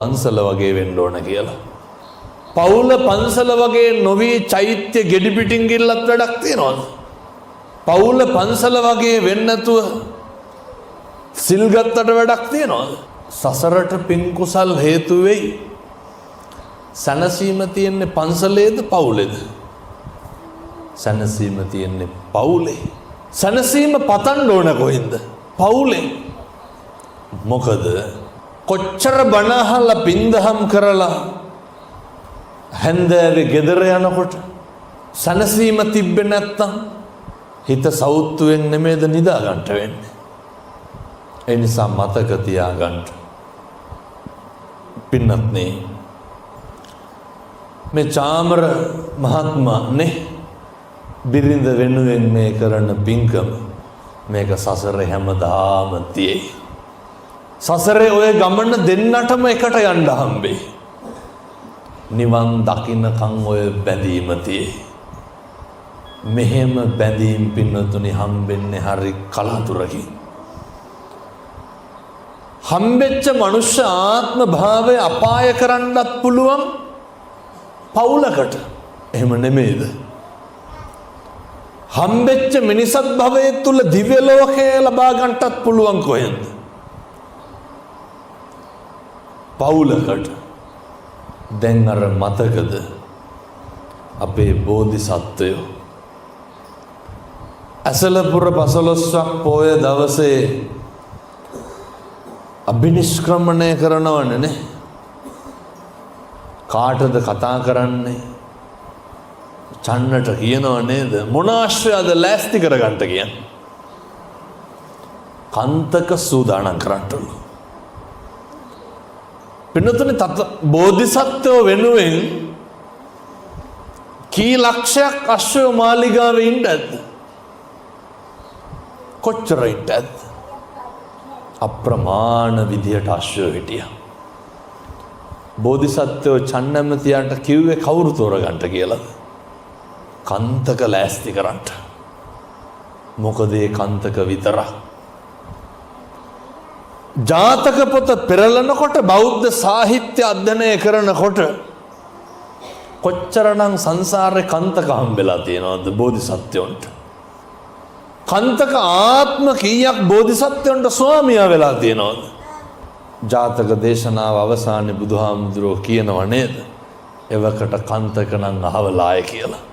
පන්සල වගේ වෙන්න ඕන කියලා. පවුල පන්සල වගේ නොවි චෛත්‍ය ගෙඩි පිටින් ගිල්ලත් වැඩක් තියනවද? පවුල පන්සල වගේ වෙන්නේ නැතුව සිල් ගත්තට වැඩක් තියනවද? සසරට පින් කුසල් හේතු වෙයි. සනසීම තියෙන්නේ පන්සලේද පවුලේද? සනසීම තියෙන්නේ පවුලේ. සනසීම පතන්න ඕන කොහෙන්ද? පවුලේ. මොකද කොච්චර බණ අහලා පින්දහම් කරලා හැන්දෑවේ ගෙදර යනකොට සනසීම තිබ්බේ නැත්තම් හිත සෞත්තුවෙන් නෙමෙයිද නිදා ගන්නට වෙන්නේ. ඒ නිසා මතක තියාගන්න. පින්නත්නේ මේ චාමර මහත්මයා නේ බිරිඳ වෙනුවෙන් මේ කරන පින්කම මේක සසරේ හැමදාම තියෙයි. සසරේ ඔය ගමන දෙන්නටම එකට යන්න හම්බෙයි. නිවන් දකින්නකන් ඔය බැඳීම තියෙයි. මෙහෙම බැඳීම් පින්නතුනි හම්බෙන්නේ හරි කලාතුරකින්. හම්බෙච්ච මනුෂ්‍ය ආත්ම භාවය අපාය කරන්නත් පුළුවන් පවුලකට. එහෙම නෙමෙයිද? හම්බෙච්ච මිනිසත් භවයේ තුල දිව්‍ය ලෝකය ලබා ගන්නටත් පුළුවන් කොහෙන්ද? පවුලකට. දැන් අර මතකද අපේ බෝධිසත්වයෝ ඇසලපුර පසළොස්වක් පොය දවසේ අභිනිෂ්ක්‍රමණය කරනවනේ නේ. කාටද කතා කරන්නේ? චන්නට කියනව නේද? මොන ආශ්‍රයද ලෑස්ති කරගන්න කියන්නේ? කන්තක සූදානම් කරන්නලු. පින්නතුනේ බෝධිසත්වෝ වෙනුවෙන් කී ලක්ෂයක් අශ්වය මාලිගාවේ ඉන්නද? කොච්චර ඉන්නද? අප්‍රමාණ විදියට අශ්වය හිටියා. බෝධිසත්වෝ චන්නමතියට කිව්වේ කවුරු තෝරගන්න කියලාද? කන්තක ලෑස්ති කරන්න. මොකද ඒ කන්තක විතරක් ජාතක පොත පෙරලනකොට බෞද්ධ සාහිත්‍ය අධ්‍යයනය කරනකොට කොච්චරනම් සංසාරේ කන්තක හම්බෙලා තියෙනවද බෝධිසත්වයන්ට? කන්තක ආත්ම කීයක් බෝධිසත්වයන්ට ස්වාමියා වෙලා තියෙනවද? ජාතක දේශනාව අවසානයේ බුදුහාමුදුරුවෝ කියනව නේද? එවකට කන්තක නම් අහවලාය කියලා.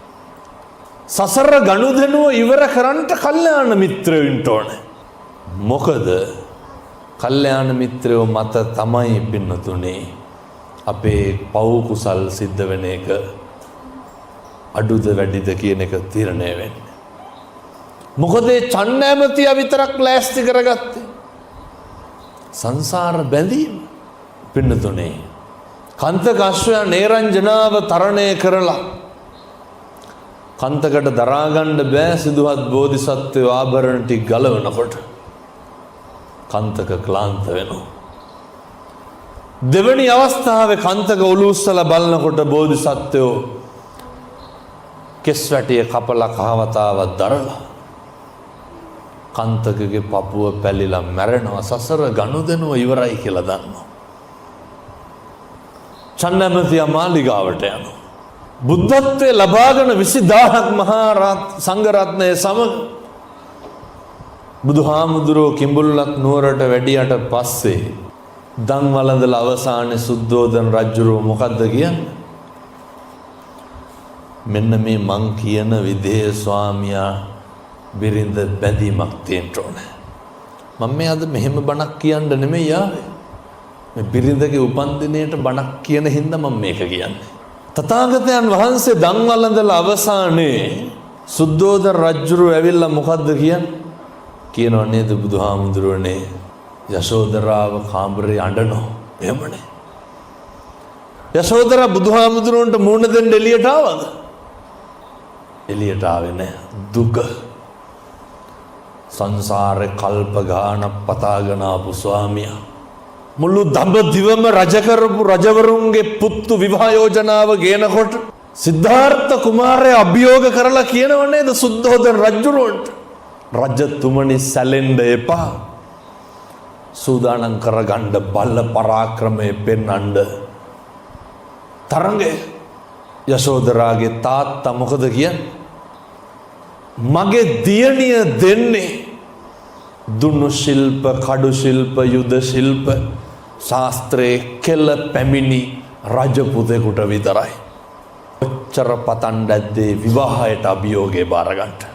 සසර ගනුදෙනුව ඉවර කරන්නට කල්යාණ මිත්‍රයෝ ඉන්න ඕනේ. මොකද කල්යාණ මිත්‍රයෝ මත තමයි පින්නතුනේ අපේ පව් කුසල් සිද්ධ වෙන එක අඩුද වැඩිද කියන එක තීරණය වෙන්නේ. මොකද ඒ චන්නෑමතිය විතරක් ලෑස්ති කරගත්තේ සංසාර බැඳීම. පින්නතුනේ කන්තක අශ්වයා නේරංජනාව තරණය කරලා කන්තකට දරාගන්න බෑ සිදුවත් බෝධිසත්වයෝ ආභරණ ටික ගලවනකොට කන්තක ක්ලාන්ත වෙනවා. දෙවැනි අවස්ථාවේ කන්තක ඔලුස්සලා බලනකොට බෝධිසත්වයෝ කෙස් වැටිය කපලා කහවතාවක් දරලා කන්තකගේ පපුව පැලිලා මැරෙනවා. සසර ගනුදෙනුව ඉවරයි කියලා දන්නවා. චන්නමතිය මාලිගාවට යනවා. බුද්ධත්වයේ ලබාගෙන 20000ක් මහා සංඝරත්නයේ සමග බුදුහාමුදුරුවෝ කිඹුල්ලක් නුවරට වැඩියට පස්සේ දන් වළඳලා අවසානයේ සුද්ධෝදන රජුරෝ මොකද්ද කියන්නේ? මෙන්න මේ මං කියන විදේ ස්වාමියා බිරිඳ බැඳීමක් තියෙන්න ඕනේ. මම මේ අද මෙහෙම බණක් කියන්න නෙමෙයි ආවේ. මේ බිරිඳගේ උපන්දිනේට බණක් කියන හින්දා මම මේක කියන්නේ. තථාගතයන් වහන්සේ දන් වළඳලා අවසානයේ සුද්ධෝදන රජුරෝ ඇවිල්ලා මොකද්ද කියන්නේ? කියනව නේද බුදුහාමුදුරුවනේ යශෝදරාව කාමරේ අඬනවා. එහෙමනේ. යශෝදරා බුදුහාමුදුරුවන්ට මූණ දෙන්න එළියට ආවද? එළියට ආවේ නැහැ. දුක. සංසාරේ කල්ප ගාන පතාගෙන ආපු ස්වාමියා මුළු දඹදිවම රජ කරපු රජවරුන්ගේ පුත්තු විවාහ යෝජනාව ගේනකොට සිද්ධාර්ථ කුමාරයා අභියෝග කරලා කියනව නේද සුද්ධෝදන රජුරවන්ට? රජතුමනි සැලෙන්න එපා. සූදානම් කරගන්න බල පරාක්‍රමයේ පෙන්වන්න තරඟය. යශෝදරාගේ තාත්තා මොකද කියන්නේ? මගේ දියණිය දෙන්නේ දුන්නු ශිල්ප, කඩු ශිල්ප, යුද ශිල්ප ශාස්ත්‍රයේ කෙල පැමිණි රජපුතෙකුට විතරයි. ඔච්චර පතන්ඩද්දේ විවාහයට අභියෝගේ බාරගන්න.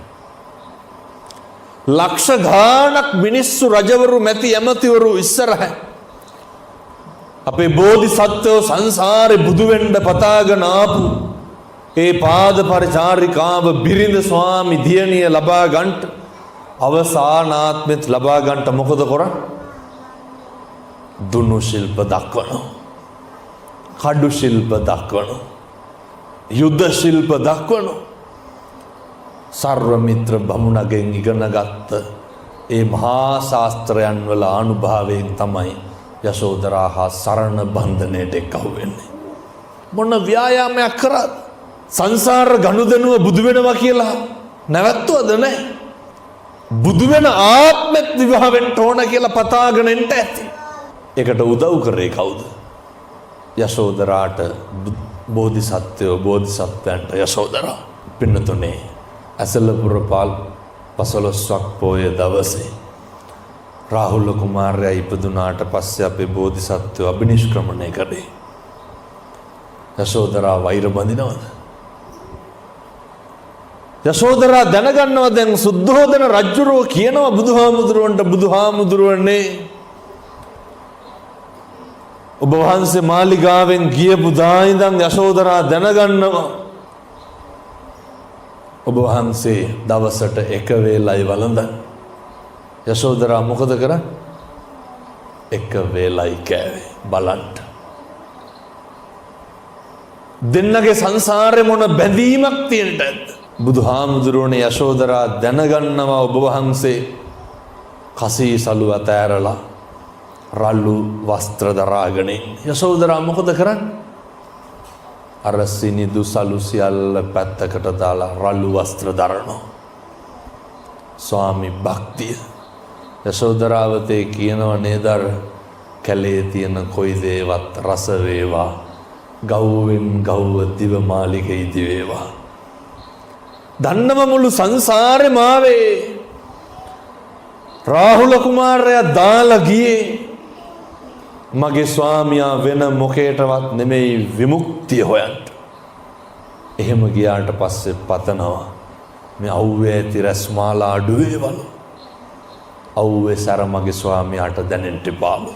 ලක්ෂ ගානක් මිනිස්සු රජවරු මැති ඇමතිවරු ඉස්සරහ අපේ බෝධිසත්වෝ සංසාරේ බුදු වෙන්න පතාගෙන ආපු ඒ පාද පරිචාරිකාව බිරිඳ ස්වාමි දියණිය ලබා ගන්නට අවසානාත්මෙත් ලබා ගන්නට මොකද කරන්නේ? දුන්නු ශිල්ප දක්වනවා, කඩු ශිල්ප දක්වනවා, යුද්ධ ශිල්ප දක්වනවා. සර්වමිත්‍ර බමුණගෙන් ඉගෙනගත්ත ඒ මහා ශාස්ත්‍රයන් වල අනුභවයෙන් තමයි යශෝදරා හා සරණ බන්ධනයට එක්කහු වෙන්නේ. මොන ව්‍යායාමයක් කරාද? සංසාර ගනුදෙනුව බුදු වෙනවා කියලා නැවැත්තුවද නැහැ. බුදු වෙන ආත්මෙත් විවාහ වෙන්න ඕන කියලා පතාගෙන ඉන්න ඇති. ඒකට උදව් කරේ කවුද? යශෝදරාට බෝධිසත්වයන්ට යශෝදරා. පින්නතුනේ ඇසලපුර පාල් 15ක් පෝය දවසේ රාහුල කුමාරයා ඉපදුනාට පස්සේ අපේ බෝධිසත්වයෝ අභිනිෂ්ක්‍රමණය කළේ. යශෝදරා වෛර බඳිනවද? යශෝදරා දැනගන්නවා දැන් සුද්ධෝදන රජුරෝ කියනවා බුදුහාමුදුරුවනේ ඔබ වහන්සේ මාලිගාවෙන් ගියපු දා ඉඳන් යශෝදරා දැනගන්නවා ඔබ වහන්සේ දවසට එක වේලයි වළඳන්. යශෝදරා මොකද කරන්නේ? එක වේලයි කෑවේ බලන්න. දෙන්නගේ සංසාරේ මොන බැඳීමක් තියෙන්නද? බුදුහාමුදුරුවනේ යශෝදරා දැනගන්නවා ඔබ වහන්සේ කසී සලු අතෑරලා රළු වස්ත්‍ර දරාගෙන. යශෝදරා මොකද කරන්නේ? අර සිනිදු සලු සියල්ල පැත්තකට දාලා රළු වස්ත්‍ර දරනවා. ස්වාමි භක්තිය. යශෝදරාවතේ කියනව නේද අර කැලේ තියෙන කොයි දේවත් රස වේවා, ගව්වෙන් ගව්ව දිව මාලිගේ ඉදි වේවා. දන්නම මුළු සංසාරේ මාවේ රාහුල කුමාරයා දාලා ගියේ මගේ ස්වාමියා වෙන මොකේටවත් නෙමෙයි විමුක්තිය හොයන්න. එහෙම ගියාට පස්සේ පතනවා මේ අවුවේ ඇති රැස්මාලා අඩුවේවලු. අවුවේ සැර මගේ ස්වාමියාට දැනෙන්න එපාලු.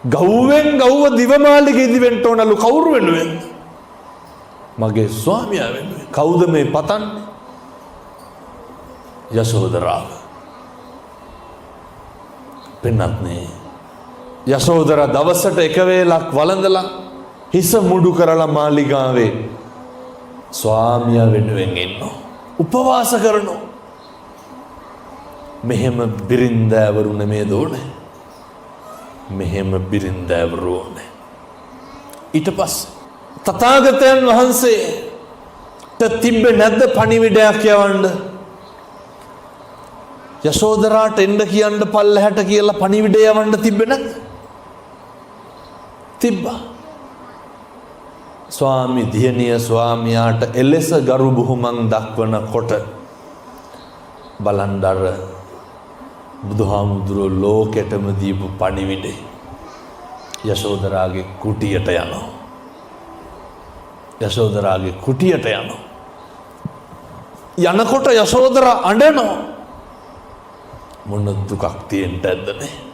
ගව්වෙන් ගව්ව දිවමාලිගේ ඉදි වෙන්න ඕනලු. කවුරු වෙනුවෙන්ද? මගේ ස්වාමියා වෙනුවෙන්. කවුද මේ පතන්නේ? යශෝදරාව. පින්නත්නේ යශෝදරා දවසට එක වේලක් වළඳලා හිස මුඩු කරලා මාලිගාවේ ස්වාමියා වෙනුවෙන් ඉන්නවා. උපවාස කරනවා. මෙහෙම බිරින්දෑවරු නෙමේද ඕනේ? මෙහෙම බිරින්දෑවරු ඕනේ. ඊට පස්සේ තථාගතයන් වහන්සේට තිබ්බේ නැද්ද පණිවිඩයක් යවන්න? යශෝදරාට එන්න කියන්න පල්ලහැට කියලා පණිවිඩය යවන්න තිබ්බේ නැද්ද? තිබ්බා. ස්වාමි දියණිය ස්වාමියාට එලෙස ගරු බුහුමන් දක්වනකොට බලන්දර බුදුහාමුදුරුවෝ ලෝකෙටම දීපු පණිවිඩේ යශෝදරාගේ කුටියට යනවා. යශෝදරාගේ කුටියට යනවා. යනකොට යශෝදරා අඬනවා. මොන දුකක් තියෙන්නද ඇද්දනේ?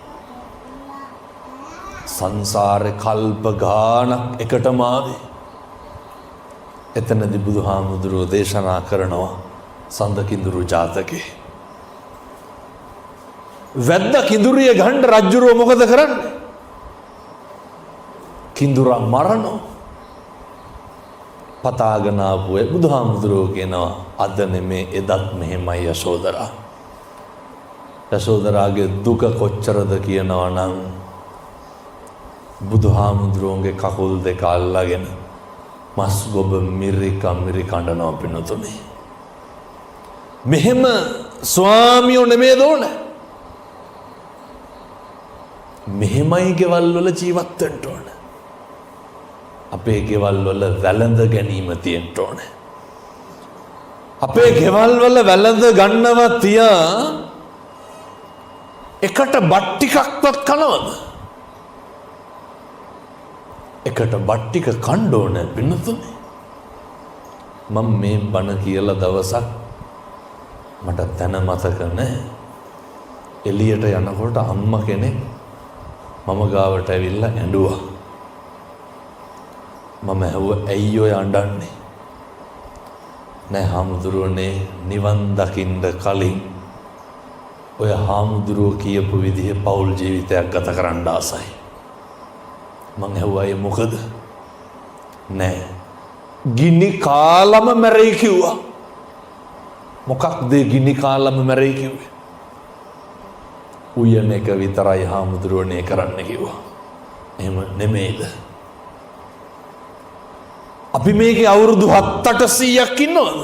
සංසාරේ කල්ප ගානක් එකටම ආවේ. එතනදී බුදුහාමුදුරුවෝ දේශනා කරනවා සඳ කිඳුරු ජාතකේ. වැද්ද කිඳුරිය ගන්න රජුරෝ මොකද කරන්නේ? කිඳුරා මරනවා. පතාගෙන ආපුවේ බුදුහාමුදුරුවෝ කියනවා අද නෙමේ එදත් මෙහෙමයි යශෝදරා. යශෝදරාගේ දුක කොච්චරද කියනවා නම් බුදුහාමුදුරුවන්ගේ කකුල් දෙක අල්ලගෙන මස් ගොබ මිරි කඬනවා පින්නතුනේ. මෙහෙම ස්වාමියෝ නෙමේ දෝනේ. එහෙමයි ගෙවල් වල ජීවත් වෙන්න ඕන. අපේ ගෙවල් වල වැළඳ ගැනීම තියෙන්න ඕන. අපේ ගෙවල් වල වැළඳ ගන්නවා තියා එකට බත් ටිකක්වත් කනවද? එකට බත් ටික කන්න ඕන පින්නතුනේ. මම මේ බණ කියලා දවසක් මට දැන මතක නැහැ. එළියට යනකොට අම්මා කෙනෙක් මම ගාවට ඇවිල්ලා ඇඬුවා. මම ඇහුවා ඇයි ඔය අඬන්නේ? නෑ හාමුදුරුවනේ නිවන් දකින්න කලින් ඔය හාමුදුරුවෝ කියපු විදිහේ පෞල් ජීවිතයක් ගත කරන්න ආසයි. මං ඇහුවා ඒ මොකද? නෑ ගිනි කාලම මැරෙයි කිව්වා. මොකක්ද ගිනි කාලම මැරෙයි කිව්වේ? උයන එක විතරයි හාමුදුරුවනේ කරන්න කිව්වා. එහෙම නෙමෙයිද? අපි මේකේ අවුරුදු 7-800ක් ඉන්නවද?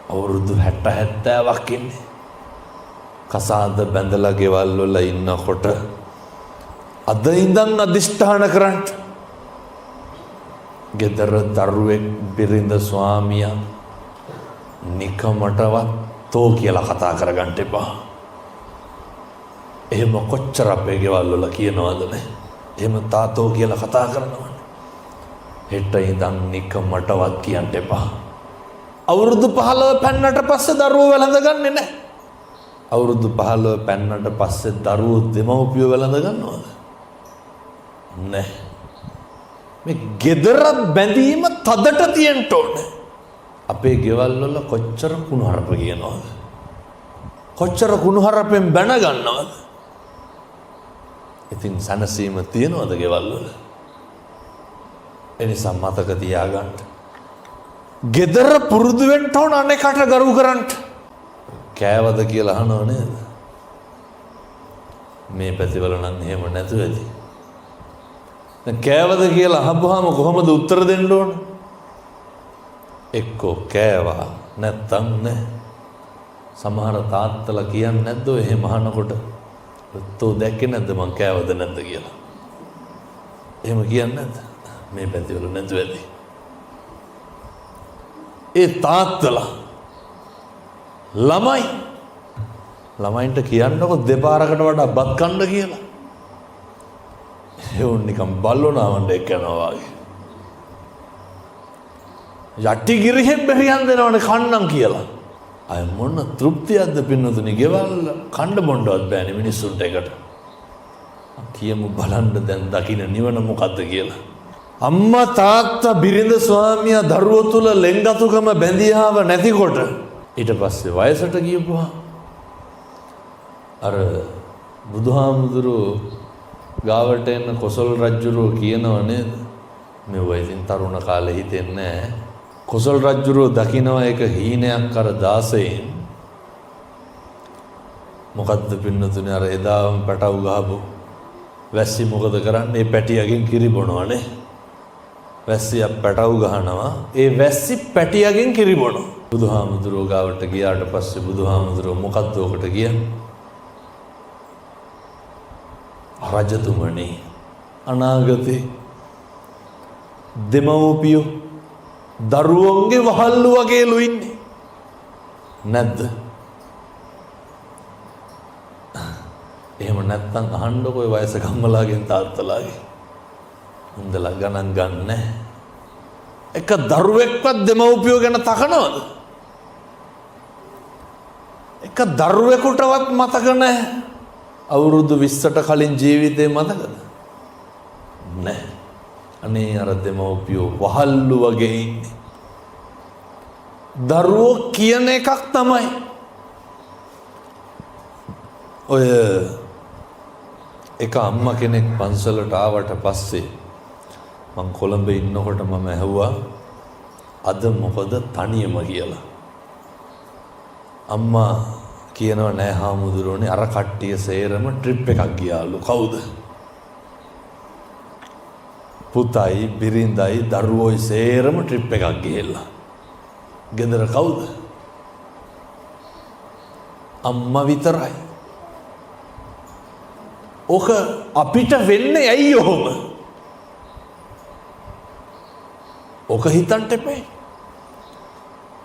අවුරුදු 60-70ක් ඉන්නේ. කසාද බැඳලා ගෙවල් වල ඉන්නකොට අද ඉඳන් අදිෂ්ඨාන කරන්න. ගෙදර දරුවෙක් බිරිඳ ස්වාමියා නිකමටවත් තෝ කියලා කතා කරගන්න එපා. එහෙම කොච්චර අපේ ගෙවල් වල කියනවද නේ? එහෙම තාතෝ කියලා කතා කරනවනේ. හෙට ඉඳන් නිකමටවත් කියන්න එපා. අවුරුදු 15 පැන්නට පස්සේ දරුවෝ වැළඳගන්නේ නැහැ. අවුරුදු 15 පැන්නට පස්සේ දරුවෝ දෙමව්පියෝ වැළඳ ගන්නවද? නැහැ. මේ gedara බැඳීම තදට තියෙන්න ඕනේ. අපේ ගෙවල් වල කොච්චර කුණුහරුප කියනවද? කොච්චර කුණුහරුපෙන් බැන ගන්නවද? ඉතින් සනසීම තියනවද ගෙවල් වල? එනිසා මතක තියාගන්න. gedara පුරුදු වෙන්න ඕන අනේකට ගරු කරන්න. කෑවද කියලා අහනව නේද? මේ පැතිවල නම් එහෙම නැතුව ඇති. දැන් කෑවද කියලා අහපුවාම කොහොමද උත්තර දෙන්න ඕන? එක්කෝ කෑවා නැත්තම් නෑ. සමහර තාත්තලා කියන්නේ නැද්ද ඔය එහෙම අහනකොට? තෝ දැක්කේ නැද්ද මං කෑවද නැද්ද කියලා? එහෙම කියන්නේ නැද්ද? මේ පැතිවල නැතුව ඇති. ඒ තාත්තලා ළමයින්ට කියන්නකො දෙපාරකට වඩා බත් කන්න කියලා. ඒ නිකන් බල්ලෝනාවන්ට එක්කනවා වගේ. යටි ගිරිහෙන් බෙරියන් දෙනවනේ කන්නම් කියලා. අය මොන තෘප්තියක්ද පින්නතුනි ගෙවල් කන්න බොන්නවත් බෑනේ මිනිස්සුන්ට එකට. කියමු බලන්න දැන් දකින්න නිවන මොකද්ද කියලා. අම්මා තාත්තා බිරිඳ ස්වාමියා දරුවෝ තුල ලෙන්ගතුකම බැඳියාව නැතිකොට ඊට පස්සේ වයසට ගියපුවා අර බුදුහාමුදුරුවෝ ගාවට එන්න කොසල් රජුරෝ කියනව නේද? මේ වයින් තරුණ කාලේ හිතෙන්නේ නැහැ. කොසල් රජුරෝ දකිනවා එක හීනයක් අර 16න්. මොකද්ද පින්නතුනේ අර එදාම පැටව ගහපු වැස්සි මොකද කරන්නේ? පැටියකින් කිරි බොනවනේ. වැස්සිය පැටව ගහනවා. ඒ වැස්සි පැටියකින් කිරි බොනවා. බුදුහාමුදුරුවෝ ගාවට ගියාට පස්සේ බුදුහාමුදුරුවෝ මොකද්ද ඔකට කියන්නේ? රජතුමනි අනාගතේ දෙමව්පියෝ දරුවන්ගේ වහල්ලු වගේලු ඉන්නේ නැද්ද? එහෙම නැත්තම් අහන්නකො ඔය වයස ගම්මලාගෙන් තාත්තලාගෙන්. හොඳලා ගණන් ගන්න. එක දරුවෙක්වත් දෙමව්පියෝ ගැන තකනවද? එක දරුවෙකුටවත් මතක නැහැ. අවුරුදු 20ට කලින් ජීවිතේ මතකද? නැහැ. අනේ අර දෙමව්පියෝ වහල්ලු වගේ ඉන්නේ. දරුවෝ කියන එකක් තමයි. ඔය එක අම්මා කෙනෙක් පන්සලට ආවට පස්සේ මං කොළඹ ඉන්නකොට මම ඇහුවා අද මොකද තනියම කියලා. අම්මා කියනවා නෑ හාමුදුරුවනේ අර කට්ටිය සේරම ට්‍රිප් එකක් ගියාලු. කවුද? පුතයි බිරිඳයි දරුවෝයි සේරම ට්‍රිප් එකක් ගිහිල්ලා. ගෙදර කවුද? අම්මා විතරයි. ඕක අපිට වෙන්නේ ඇයි ඔහොම? ඕක හිතන්ට එපේ.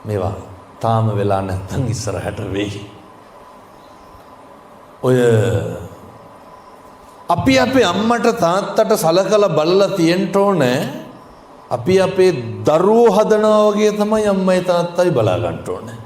මේවා තාම වෙලා නැත්තම් ඉස්සරහට වෙයි. ඔය අපි අපේ අම්මට තාත්තට සලකලා බලලා තියෙන්න ඕනේ. අපි අපේ දරුවෝ හදනවා වගේ තමයි අම්මයි තාත්තයි බලා ගන්න ඕනේ.